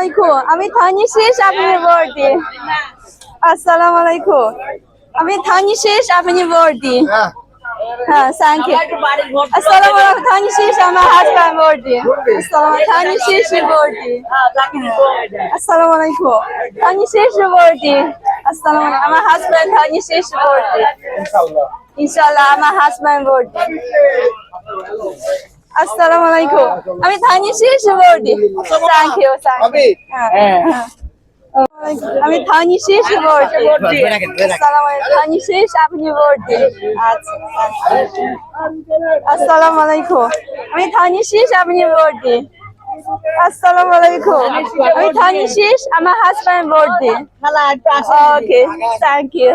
আলাইকুম, আমি থানিশেষ আপনি বর্দি। আসসালামু আলাইকুম, আমি থানিশেষ আপনি বর্দি। হ্যাঁ, থ্যাংক ইউ। আসসালামু আলাইকুম, থানিশেষ আমার হাজব্যান্ড বর্দি। আসসালামু থানিশেষ বর্দি। আসসালামু আলাইকুম, থানিশেষ বর্দি। আসসালামু আলাইকুম, আমার হাজব্যান্ড থানিশেষ বর্দি। ইনশাআল্লাহ আমার হাজব্যান্ড বর্দি। আসসালামু আলাইকুম, আমি থানিশেষ বর্দি। Thank you, thank you. আমি থানিশেষ বর্দি। আসসালামু আলাইকুম, থানিশেষ আপনি বর্দি। আচ্ছা, আসসালামু আলাইকুম, আমি থানিশেষ আপনি বর্দি। আসসালামু আলাইকুম, আমি থানিশেষ আমার হাজব্যান্ড বর্দি। Okay, thank you.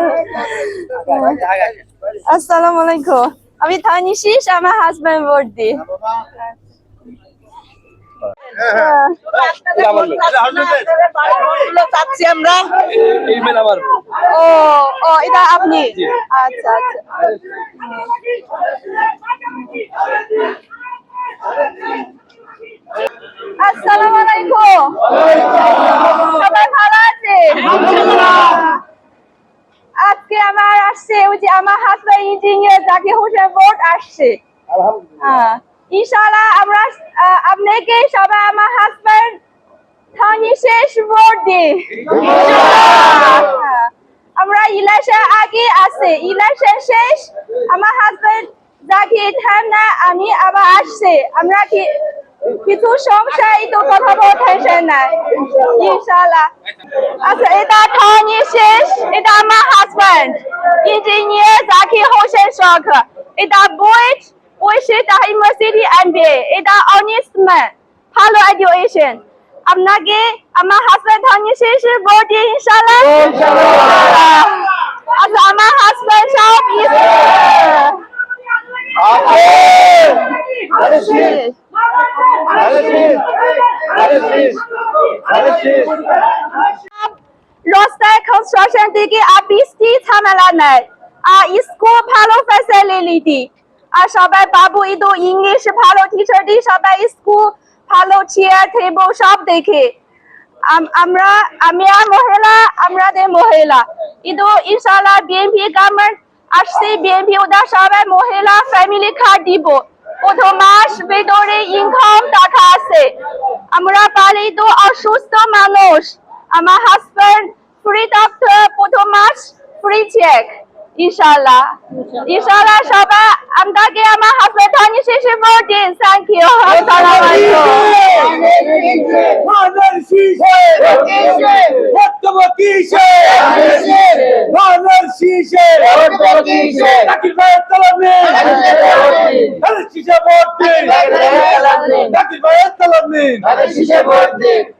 আসসালামু আলাইকুম, আমি থানিশেষ আমার হাজব্যান্ড বর্দি। ও এটা আপনি? আচ্ছা আচ্ছা। আসসালামু আলাইকুম, সবাই ভালো আছে? আজকে আমার আসছে ওই যে আমার husband engineer Zakir Hossain board আসছে। ইনশাআল্লাহ আমরা আপনাকে সবাই আমার হাজব্যান্ড থানিশেষ বর্দি। আমরা ইলেকশন আগে আছে, ইলেকশন শেষ আমার হাজব্যান্ড জাকির থানা আমি আবার আসছে। আমরা কি কিছু সমস্যা তো কথা বলতে টেনশন নাই ইনশাআল্লাহ। আচ্ছা, এটা থানিশেষ, এটা আমার হাজব্যান্ড ইঞ্জিনিয়ার জাকির হোসেন সরকার। এটা বুয়েট ওয়েস্টার্ন ইউনিভার্সিটি এমবিএ। এটা অনেস্ট ম্যান, ভালো এডুকেশন। আপনাকে আমার হাজব্যান্ড থানিশেষ বর্দি ইনশাআল্লাহ। আচ্ছা, আমার হাজব্যান্ড সব রাস্তায় কনস্ট্রাকশন থেকে বৃষ্টি ঝামেলা নাই, আর স্কুল ভালো ফ্যাসিলিটি, আর সবাই বাবু ইদো ইংলিশ ভালো টিচার দি, সবাই স্কুল ভালো চেয়ার টেবিল সব দেখে। আমি আর মহিলা, আমাদের মহিলা ইদো ইনশাআল্লাহ বিএনপি গভর্নমেন্ট আসছে, বিএনপি ওদের সবাই মহিলা ফ্যামিলি কার্ড দিব। প্রথম মাস ভিতরে ইনকাম টাকা আছে। আমরা পারি তো অসুস্থ মানুষ, আমার হাজব্যান্ড ফ্রি ডক্টর, প্রথম মাস ফ্রি চেক ইনশাআল্লাহ। ইনশাআল্লাহ সবাই আপনাকে আমার হাজব্যান্ড থানিশেষ বর্দি। Thank you. আসসালামু আলাইকুম। Shise